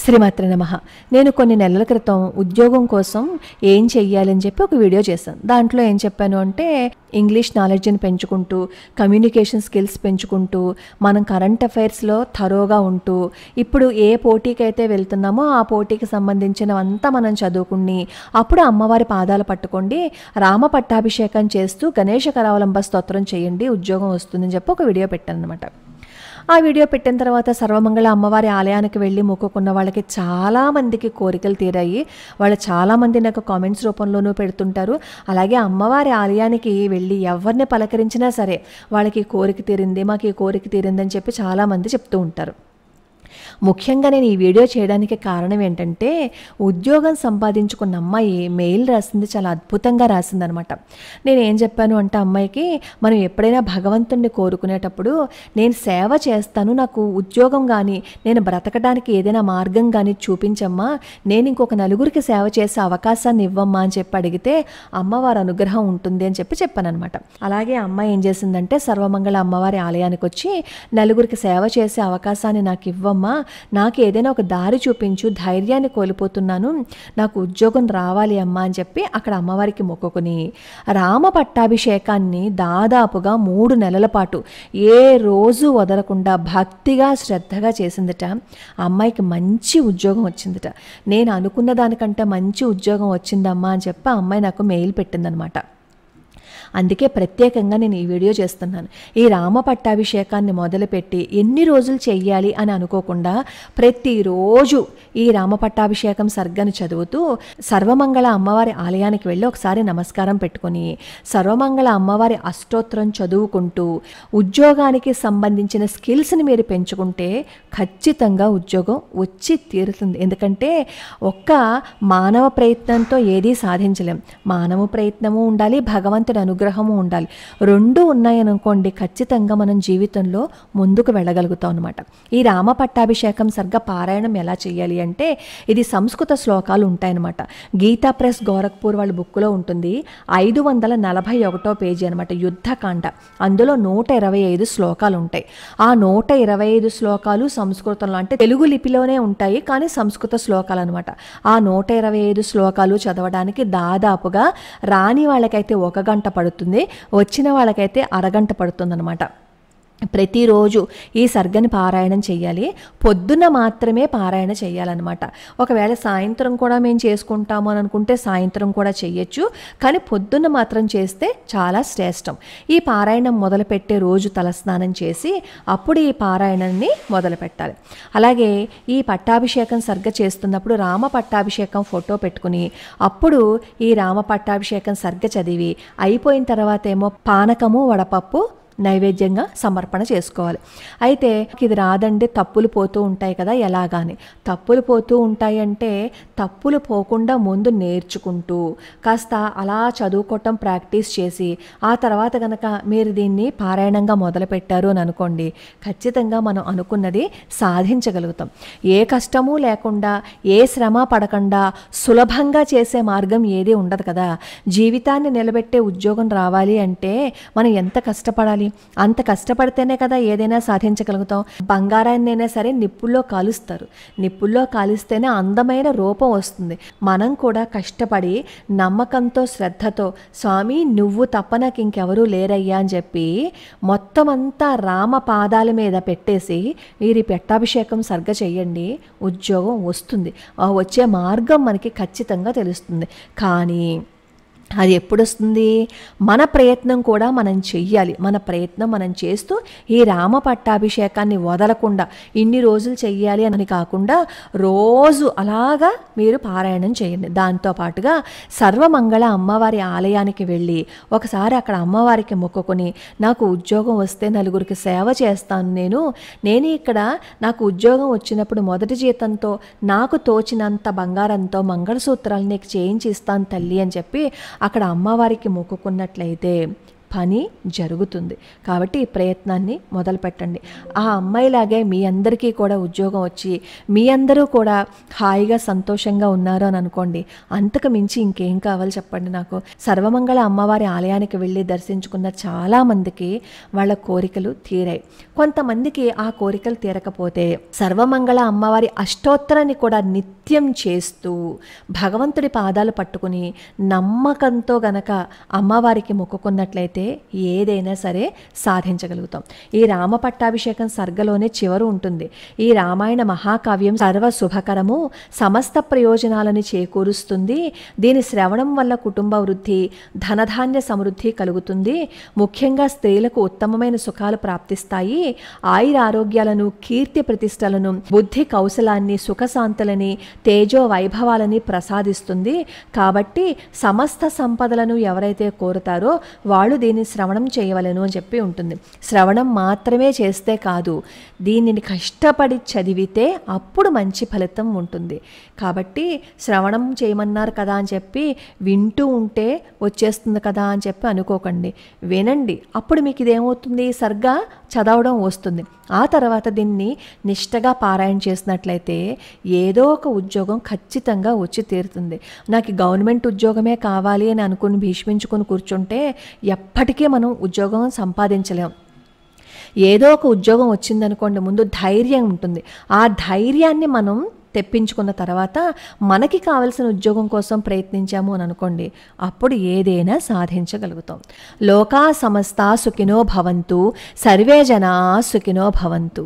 శ్రీమాత్రే నమః. నేను కొన్ని నెలల క్రితం ఉద్యోగం కోసం ఏం చెయ్యాలని చెప్పి ఒక వీడియో చేశాను. దాంట్లో ఏం చెప్పాను అంటే, ఇంగ్లీష్ నాలెడ్జ్ని పెంచుకుంటూ, కమ్యూనికేషన్ స్కిల్స్ పెంచుకుంటూ, మనం కరెంట్ అఫైర్స్లో థరోగా ఉంటూ, ఇప్పుడు ఏ పోటీకైతే వెళ్తున్నామో ఆ పోటీకి సంబంధించినవంతా మనం చదువుకుని, అప్పుడు అమ్మవారి పాదాలు పట్టుకోండి, రామ పట్టాభిషేకం చేస్తూ గణేష కరావలంబ స్తోత్రం చేయండి, ఉద్యోగం వస్తుందని చెప్పి ఒక వీడియో పెట్టాను అనమాట. ఆ వీడియో పెట్టిన తర్వాత సర్వమంగళ అమ్మవారి ఆలయానికి వెళ్ళి మొక్కుకున్న వాళ్ళకి చాలామందికి కోరికలు తీరాయి. వాళ్ళు చాలామంది నాకు కామెంట్స్ రూపంలోనూ పెడుతుంటారు. అలాగే అమ్మవారి ఆలయానికి వెళ్ళి ఎవరిని పలకరించినా సరే వాళ్ళకి కోరిక తీరింది, మాకు ఈ కోరిక తీరిందని చెప్పి చాలామంది చెప్తూ ఉంటారు. ముఖ్యంగా నేను ఈ వీడియో చేయడానికి కారణం ఏంటంటే, ఉద్యోగం సంపాదించుకున్న అమ్మాయి మెయిల్ రాసింది చాలా అద్భుతంగా రాసిందనమాట. నేను ఏం చెప్పాను అంటే అమ్మాయికి, మనం ఎప్పుడైనా భగవంతుణ్ణి కోరుకునేటప్పుడు నేను సేవ చేస్తాను, నాకు ఉద్యోగం కానీ నేను బ్రతకడానికి ఏదైనా మార్గం కానీ చూపించమ్మా, నేను ఇంకొక నలుగురికి సేవ చేసే అవకాశాన్ని ఇవ్వమ్మా అని చెప్పి అడిగితే అమ్మవారి అనుగ్రహం ఉంటుంది అని చెప్పాను అనమాట. అలాగే అమ్మాయి ఏం చేసిందంటే, సర్వమంగళ అమ్మవారి ఆలయానికి వచ్చి నలుగురికి సేవ చేసే అవకాశాన్ని నాకు ఇవ్వమ్మా, నాకు ఏదైనా ఒక దారి చూపించు, ధైర్యాన్ని కోల్పోతున్నాను, నాకు ఉద్యోగం రావాలి అమ్మా అని చెప్పి అక్కడ అమ్మవారికి మొక్కుకుని రామ పట్టాభిషేకాన్ని దాదాపుగా 3 నెలల పాటు ఏ రోజు వదలకుండా భక్తిగా శ్రద్ధగా చేసిందట. అమ్మాయికి మంచి ఉద్యోగం వచ్చిందట. నేను అనుకున్న దానికంటే మంచి ఉద్యోగం వచ్చిందమ్మా అని చెప్పి ఆ అమ్మాయి నాకు మెయిల్ పెట్టిందనమాట. అందుకే ప్రత్యేకంగా నేను ఈ వీడియో చేస్తున్నాను. ఈ రామ పట్టాభిషేకాన్ని మొదలుపెట్టి ఎన్ని రోజులు చెయ్యాలి అని అనుకోకుండా ప్రతిరోజు ఈ రామ పట్టాభిషేకం సర్గను చదువుతూ సర్వమంగళ అమ్మవారి ఆలయానికి వెళ్ళి ఒకసారి నమస్కారం పెట్టుకొని సర్వమంగళ అమ్మవారి అష్టోత్తరం చదువుకుంటూ ఉద్యోగానికి సంబంధించిన స్కిల్స్ని మీరు పెంచుకుంటే ఖచ్చితంగా ఉద్యోగం వచ్చి తీరుతుంది. ఎందుకంటే ఒక్క మానవ ప్రయత్నంతో ఏదీ సాధించలేం. మానవ ప్రయత్నము ఉండాలి, భగవంతుడి అనుగ్రహము ఉండాలి. 2 ఉన్నాయనుకోండి, ఖచ్చితంగా మనం జీవితంలో ముందుకు వెళ్ళగలుగుతాం అనమాట. ఈ రామ పట్టాభిషేకం సర్గ పారాయణం ఎలా చేయాలి అంటే, ఇది సంస్కృత శ్లోకాలు ఉంటాయన్నమాట. గీతా ప్రెస్ గోరఖ్పూర్ వాళ్ళ బుక్లో ఉంటుంది. 541వ పేజీ అనమాట, యుద్ధకాండ. అందులో 125 శ్లోకాలు ఉంటాయి. ఆ 125 శ్లోకాలు సంస్కృతంలో, అంటే తెలుగు లిపిలోనే ఉంటాయి కానీ సంస్కృత శ్లోకాలు అనమాట. ఆ 125 శ్లోకాలు చదవడానికి దాదాపుగా రాని వాళ్ళకైతే 1 గంట పడుతుంది, వచ్చిన వాళ్ళకైతే అరగంట పడుతుందన్నమాట. ప్రతిరోజు ఈ సర్గని పారాయణం చేయాలి. పొద్దున మాత్రమే పారాయణ చేయాలన్నమాట. ఒకవేళ సాయంత్రం కూడా మేము చేసుకుంటాము అని అనుకుంటే సాయంత్రం కూడా చేయొచ్చు, కానీ పొద్దున్న మాత్రం చేస్తే చాలా శ్రేష్టం. ఈ పారాయణం మొదలుపెట్టే రోజు తలస్నానం చేసి అప్పుడు ఈ పారాయణాన్ని మొదలు పెట్టాలి. అలాగే ఈ పట్టాభిషేకం సర్గ చేస్తున్నప్పుడు రామ పట్టాభిషేకం ఫోటో పెట్టుకుని అప్పుడు ఈ రామ పట్టాభిషేకం సర్గ చదివి అయిపోయిన తర్వాత ఏమో పానకము వడపప్పు నైవేద్యంగా సమర్పణ చేసుకోవాలి. అయితే ఇది రాదండి, తప్పులు పోతూ ఉంటాయి కదా, ఎలాగాని తప్పులు పోతూ ఉంటాయి అంటే, తప్పులు పోకుండా ముందు నేర్చుకుంటూ కాస్త అలా చదువుకోవటం ప్రాక్టీస్ చేసి ఆ తర్వాత కనుక మీరు దీన్ని పారాయణంగా మొదలుపెట్టారు అని అనుకోండి, ఖచ్చితంగా మనం అనుకున్నది సాధించగలుగుతాం. ఏ కష్టము లేకుండా, ఏ శ్రమ పడకుండా సులభంగా చేసే మార్గం ఏది ఉండదు కదా. జీవితాన్ని నిలబెట్టే ఉద్యోగం రావాలి అంటే మనం ఎంత కష్టపడాలి? అంత కష్టపడితేనే కదా ఏదైనా సాధించగలుగుతాం. బంగారాన్నైనా సరే నిప్పుల్లో కాలుస్తారు, నిప్పుల్లో కాలిస్తేనే అందమైన రూపం వస్తుంది. మనం కూడా కష్టపడి నమ్మకంతో శ్రద్ధతో స్వామి నువ్వు తప్ప నాకు ఇంకెవరూ లేరయ్యా అని చెప్పి మొత్తం అంతా రామ పాదాల మీద పెట్టేసి వీరి పట్టాభిషేకం సర్గ చెయ్యండి, ఉద్యోగం వస్తుంది. వచ్చే మార్గం మనకి ఖచ్చితంగా తెలుస్తుంది. కానీ అది ఎప్పుడు వస్తుంది? మన ప్రయత్నం కూడా మనం చెయ్యాలి. మన ప్రయత్నం మనం చేస్తూ ఈ రామ పట్టాభిషేకాన్ని వదలకుండా ఇన్ని రోజులు చెయ్యాలి అని కాకుండా రోజు అలాగా మీరు పారాయణం చేయండి. దాంతోపాటుగా సర్వమంగళ అమ్మవారి ఆలయానికి వెళ్ళి ఒకసారి అక్కడ అమ్మవారికి మొక్కుకొని నాకు ఉద్యోగం వస్తే నలుగురికి సేవ చేస్తాను, నేను ఇక్కడ నాకు ఉద్యోగం వచ్చినప్పుడు మొదటి జీతంతో నాకు తోచినంత బంగారంతో మంగళసూత్రాలు నీకు చేయించి ఇస్తాను తల్లి అని చెప్పి అక్కడ అమ్మవారికి మొక్కుకున్నట్లయితే పని జరుగుతుంది. కాబట్టి ఈ ప్రయత్నాన్ని మొదలు పెట్టండి. ఆ అమ్మాయిలాగే మీ అందరికీ కూడా ఉద్యోగం వచ్చి మీ అందరూ కూడా హాయిగా సంతోషంగా ఉన్నారు అని అనుకోండి. అంతకు మించి ఇంకేం కావాలి చెప్పండి నాకు. సర్వమంగళ అమ్మవారి ఆలయానికి వెళ్ళి దర్శించుకున్న చాలామందికి వాళ్ళ కోరికలు తీరాయి. కొంతమందికి ఆ కోరికలు తీరకపోతే సర్వమంగళ అమ్మవారి అష్టోత్తరాన్ని కూడా నిత్యం చేస్తూ భగవంతుడి పాదాలు పట్టుకుని నమ్మకంతో గనక అమ్మవారికి మొక్కుకున్నట్లయితే ఏదైనా సరే సాధించగలుగుతాం. ఈ రామ పట్టాభిషేకం సర్గలోనే చివరు ఉంటుంది. ఈ రామాయణ మహాకావ్యం సర్వ శుభకరము, సమస్త ప్రయోజనాలని చేకూరుస్తుంది. దీని శ్రవణం వల్ల కుటుంబ వృద్ధి, ధనధాన్య సమృద్ధి కలుగుతుంది. ముఖ్యంగా స్త్రీలకు ఉత్తమమైన సుఖాలు ప్రాప్తిస్తాయి. ఆయురారోగ్యాలను, కీర్తి ప్రతిష్టలను, బుద్ధి కౌశలాన్ని, సుఖశాంతులని, తేజో వైభవాలని ప్రసాదిస్తుంది. కాబట్టి సమస్త సంపదలను ఎవరైతే కోరుతారో వాళ్ళు దీన్ని శ్రవణం చేయవలెను అని చెప్పి ఉంటుంది. శ్రవణం మాత్రమే చేస్తే కాదు, దీనిని కష్టపడి చదివితే అప్పుడు మంచి ఫలితం ఉంటుంది. కాబట్టి శ్రవణం చేయమన్నారు కదా అని చెప్పి వింటూ ఉంటే వచ్చేస్తుంది కదా అని చెప్పి అనుకోకండి. వినండి, అప్పుడు మీకు ఇదేమవుతుంది, సరిగ్గా చదవడం వస్తుంది. ఆ తర్వాత దీన్ని నిష్టగా పారాయణ చేసినట్లయితే ఏదో ఒక ఉద్యోగం ఖచ్చితంగా వచ్చి తీరుతుంది. నాకు గవర్నమెంట్ ఉద్యోగమే కావాలి అని అనుకుని భీష్మించుకొని కూర్చుంటే ఎప్పటికీ మనం ఉద్యోగం సంపాదించలేం. ఏదో ఒక ఉద్యోగం వచ్చిందనుకోండి, ముందు ధైర్యం ఉంటుంది. ఆ ధైర్యాన్ని మనం తెప్పించుకున్న తర్వాత మనకి కావలసిన ఉద్యోగం కోసం ప్రయత్నించాము అని అనుకోండి, అప్పుడు ఏదైనా సాధించగలుగుతాం. లోకా సమస్తా సుఖినో భవంతు, సర్వే జనా సుఖినో భవంతు.